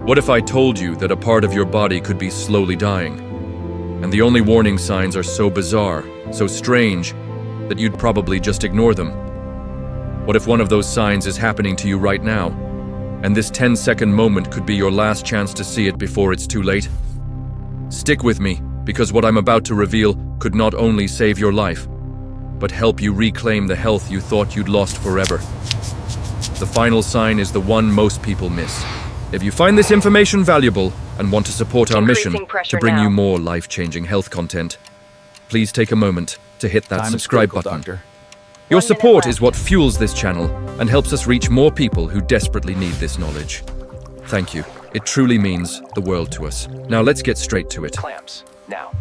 What if I told you that a part of your body could be slowly dying? And the only warning signs are so bizarre, so strange, that you'd probably just ignore them. What if one of those signs is happening to you right now, and this 10-second moment could be your last chance to see it before it's too late? Stick with me, because what I'm about to reveal could not only save your life, but help you reclaim the health you thought you'd lost forever. The final sign is the one most people miss. If you find this information valuable and want to support our mission to bring you more life-changing health content, please take a moment to hit that subscribe button. Your support is what fuels this channel and helps us reach more people who desperately need this knowledge. Thank you. It truly means the world to us. Now let's get straight to it.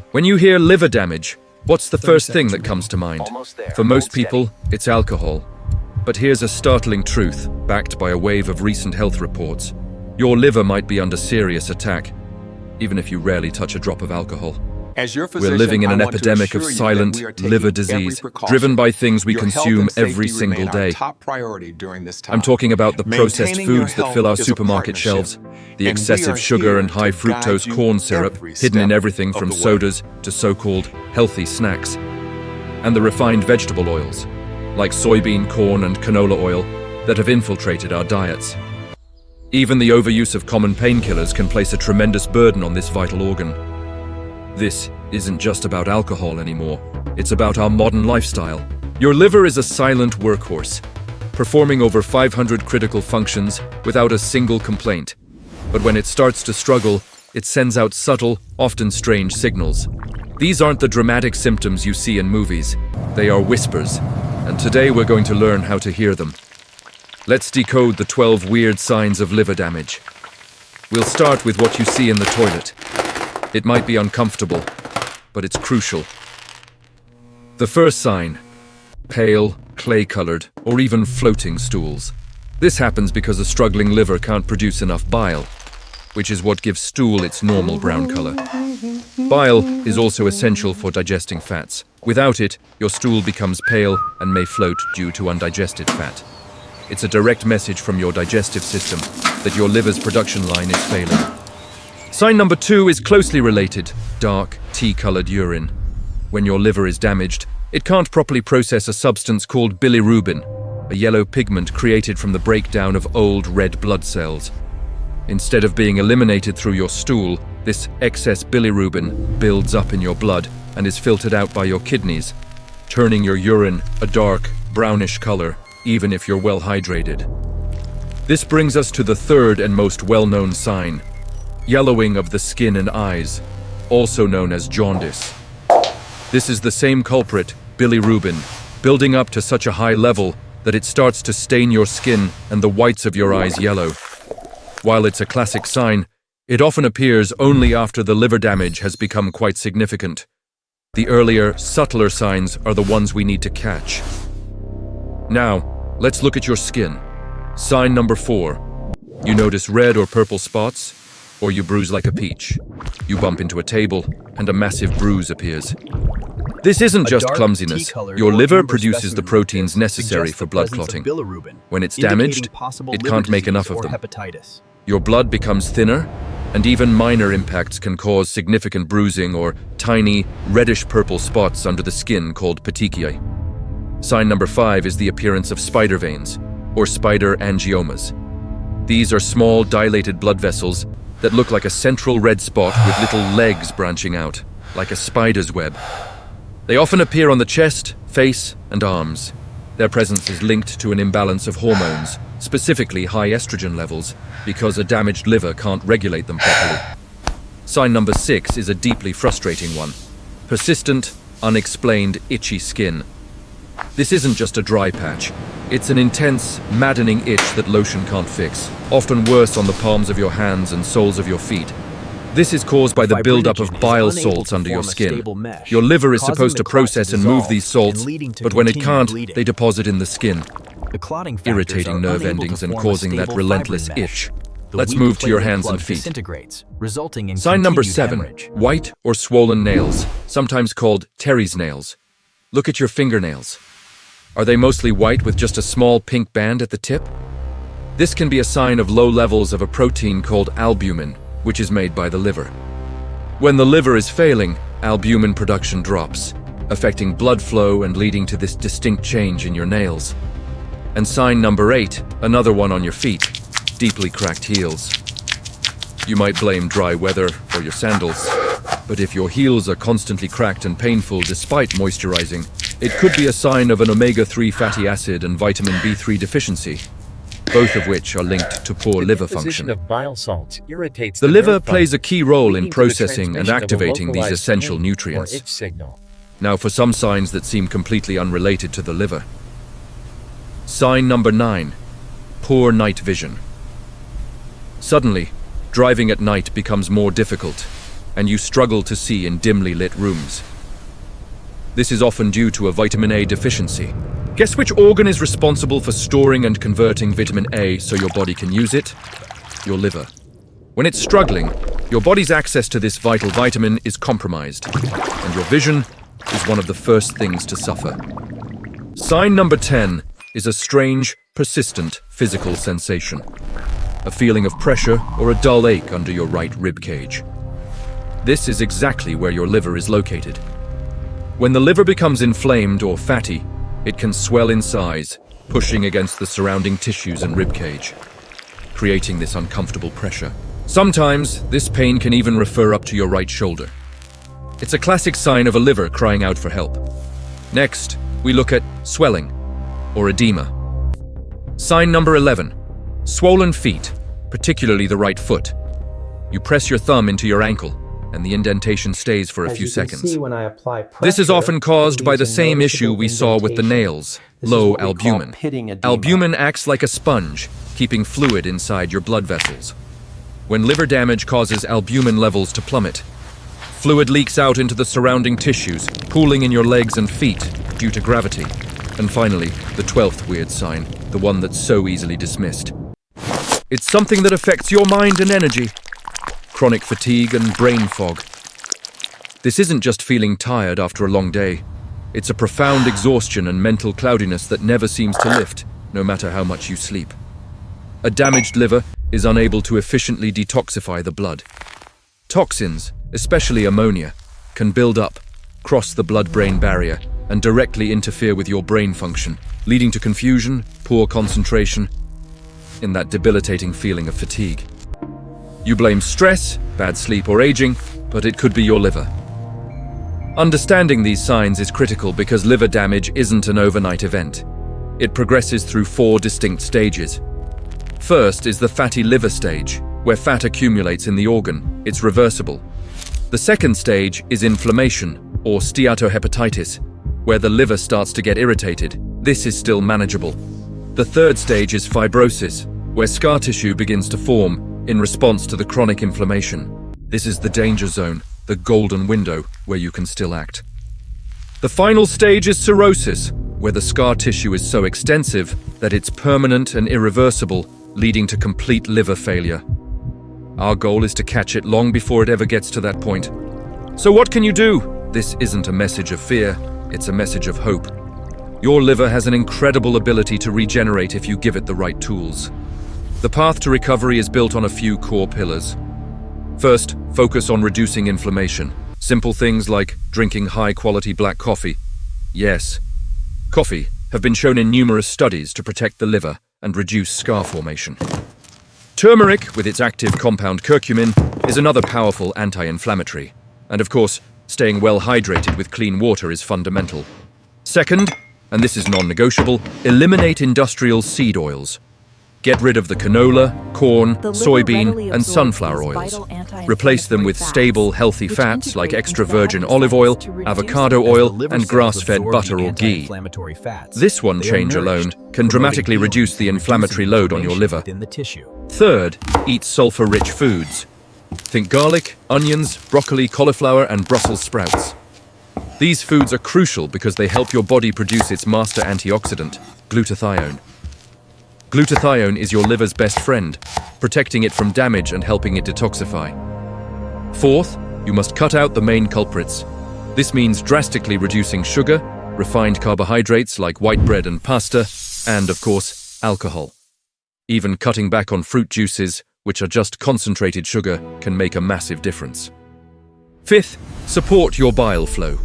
When you hear liver damage, what's the first thing that comes to mind? For most people, it's alcohol. But here's a startling truth, backed by a wave of recent health reports. Your liver might be under serious attack, even if you rarely touch a drop of alcohol. We're living in an epidemic of silent liver disease, driven by things we consume every single day. I'm talking about the processed foods that fill our supermarket shelves, the excessive sugar and high fructose corn syrup hidden in everything from sodas to so-called healthy snacks, and the refined vegetable oils, like soybean, corn, and canola oil, that have infiltrated our diets. Even the overuse of common painkillers can place a tremendous burden on this vital organ. This isn't just about alcohol anymore. It's about our modern lifestyle. Your liver is a silent workhorse, performing over 500 critical functions without a single complaint. But when it starts to struggle, it sends out subtle, often strange signals. These aren't the dramatic symptoms you see in movies. They are whispers, and today we're going to learn how to hear them. Let's decode the 12 weird signs of liver damage. We'll start with what you see in the toilet. It might be uncomfortable, but it's crucial. The first sign: pale, clay-colored, or even floating stools. This happens because a struggling liver can't produce enough bile, which is what gives stool its normal brown color. Bile is also essential for digesting fats. Without it, your stool becomes pale and may float due to undigested fat. It's a direct message from your digestive system that your liver's production line is failing. Sign number 2 is closely related: dark, tea-colored urine. When your liver is damaged, it can't properly process a substance called bilirubin, a yellow pigment created from the breakdown of old red blood cells. Instead of being eliminated through your stool, this excess bilirubin builds up in your blood and is filtered out by your kidneys, turning your urine a dark, brownish color, even if you're well hydrated. This brings us to the third and most well-known sign: yellowing of the skin and eyes, also known as jaundice. This is the same culprit, bilirubin, building up to such a high level that it starts to stain your skin and the whites of your eyes yellow. While it's a classic sign, it often appears only after the liver damage has become quite significant. The earlier, subtler signs are the ones we need to catch. Now, let's look at your skin. Sign number 4. You notice red or purple spots, or you bruise like a peach. You bump into a table, and a massive bruise appears. This isn't just clumsiness. Your liver produces the proteins necessary for blood clotting. When it's damaged, it can't make enough of them. Your blood becomes thinner, and even minor impacts can cause significant bruising or tiny, reddish-purple spots under the skin called petechiae. Sign number 5 is the appearance of spider veins, or spider angiomas. These are small, dilated blood vessels that look like a central red spot with little legs branching out, like a spider's web. They often appear on the chest, face, and arms. Their presence is linked to an imbalance of hormones, specifically high estrogen levels, because a damaged liver can't regulate them properly. Sign number 6 is a deeply frustrating one: persistent, unexplained, itchy skin. This isn't just a dry patch. It's an intense, maddening itch that lotion can't fix, often worse on the palms of your hands and soles of your feet. This is caused by the buildup of bile salts under your skin. Your liver is supposed to process and move these salts, but when it can't, they deposit in the skin, irritating nerve endings and causing that relentless itch. Let's move to your hands and feet. Sign number 7, white or swollen nails, sometimes called Terry's nails. Look at your fingernails. Are they mostly white with just a small pink band at the tip? This can be a sign of low levels of a protein called albumin, which is made by the liver. When the liver is failing, albumin production drops, affecting blood flow and leading to this distinct change in your nails. And sign number 8, another one on your feet, deeply cracked heels. You might blame dry weather or your sandals, but if your heels are constantly cracked and painful despite moisturizing, it could be a sign of an omega-3 fatty acid and vitamin B3 deficiency, both of which are linked to poor liver function. Of bile salts irritates the liver nerve plays a key role in leading to the processing and transmission of a activating these localized essential pain or nutrients. itch signal. Now for some signs that seem completely unrelated to the liver. Sign number 9, poor night vision. Suddenly, driving at night becomes more difficult, and you struggle to see in dimly lit rooms. This is often due to a vitamin A deficiency. Guess which organ is responsible for storing and converting vitamin A so your body can use it? Your liver. When it's struggling, your body's access to this vital vitamin is compromised, and your vision is one of the first things to suffer. Sign number 10 is a strange, persistent physical sensation. A feeling of pressure or a dull ache under your right rib cage. This is exactly where your liver is located. When the liver becomes inflamed or fatty, it can swell in size, pushing against the surrounding tissues and rib cage, creating this uncomfortable pressure. Sometimes, this pain can even refer up to your right shoulder. It's a classic sign of a liver crying out for help. Next, we look at swelling, or edema. Sign number 11, swollen feet, particularly the right foot. You press your thumb into your ankle, and the indentation stays for a few seconds. This is often caused by the same issue we saw with the nails, low albumin. Albumin acts like a sponge, keeping fluid inside your blood vessels. When liver damage causes albumin levels to plummet, fluid leaks out into the surrounding tissues, pooling in your legs and feet due to gravity. And finally, the 12th weird sign, the one that's so easily dismissed. It's something that affects your mind and energy. Chronic fatigue and brain fog. This isn't just feeling tired after a long day. It's a profound exhaustion and mental cloudiness that never seems to lift, no matter how much you sleep. A damaged liver is unable to efficiently detoxify the blood. Toxins, especially ammonia, can build up, cross the blood-brain barrier, and directly interfere with your brain function, leading to confusion, poor concentration, and that debilitating feeling of fatigue. You blame stress, bad sleep, or aging, but it could be your liver. Understanding these signs is critical because liver damage isn't an overnight event. It progresses through 4 distinct stages. First is the fatty liver stage, where fat accumulates in the organ. It's reversible. The second stage is inflammation, or steatohepatitis, where the liver starts to get irritated. This is still manageable. The third stage is fibrosis, where scar tissue begins to form in response to the chronic inflammation. This is the danger zone, the golden window where you can still act. The final stage is cirrhosis, where the scar tissue is so extensive that it's permanent and irreversible, leading to complete liver failure. Our goal is to catch it long before it ever gets to that point. So what can you do? This isn't a message of fear, it's a message of hope. Your liver has an incredible ability to regenerate if you give it the right tools. The path to recovery is built on a few core pillars. First, focus on reducing inflammation. Simple things like drinking high-quality black coffee. Yes, coffee have been shown in numerous studies to protect the liver and reduce scar formation. Turmeric, with its active compound curcumin, is another powerful anti-inflammatory. And of course, staying well hydrated with clean water is fundamental. Second, and this is non-negotiable, eliminate industrial seed oils. Get rid of the canola, corn, soybean, and sunflower oils. Replace them with stable, healthy fats like extra virgin olive oil, avocado oil, and grass-fed butter or ghee. This one change alone can dramatically reduce the inflammatory load on your liver. Third, eat sulfur-rich foods. Think garlic, onions, broccoli, cauliflower, and Brussels sprouts. These foods are crucial because they help your body produce its master antioxidant, glutathione. Glutathione is your liver's best friend, protecting it from damage and helping it detoxify. Fourth, you must cut out the main culprits. This means drastically reducing sugar, refined carbohydrates like white bread and pasta, and, of course, alcohol. Even cutting back on fruit juices, which are just concentrated sugar, can make a massive difference. Fifth, support your bile flow.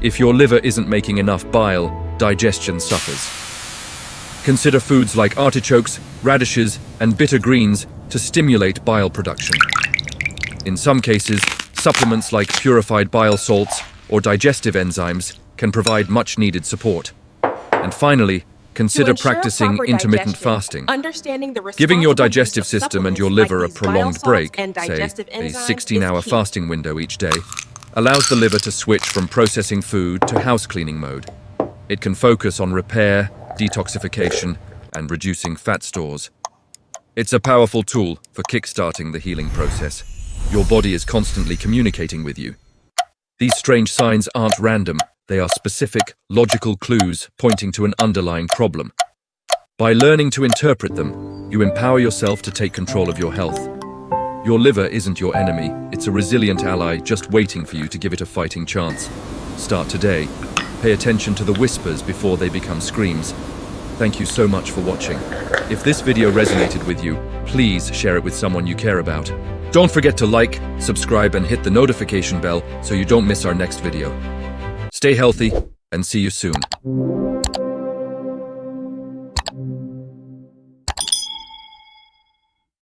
If your liver isn't making enough bile, digestion suffers. Consider foods like artichokes, radishes, and bitter greens to stimulate bile production. In some cases, supplements like purified bile salts or digestive enzymes can provide much-needed support. And finally, consider practicing intermittent fasting. Giving your digestive system and your liver a prolonged break, say a 16-hour fasting window each day, allows the liver to switch from processing food to house-cleaning mode. It can focus on repair, detoxification, and reducing fat stores. It's a powerful tool for kickstarting the healing process. Your body is constantly communicating with you. These strange signs aren't random. They are specific, logical clues pointing to an underlying problem. By learning to interpret them, you empower yourself to take control of your health. Your liver isn't your enemy. It's a resilient ally just waiting for you to give it a fighting chance. Start today. Pay attention to the whispers before they become screams. Thank you so much for watching. If this video resonated with you, please share it with someone you care about. Don't forget to like, subscribe, and hit the notification bell so you don't miss our next video. Stay healthy, and see you soon.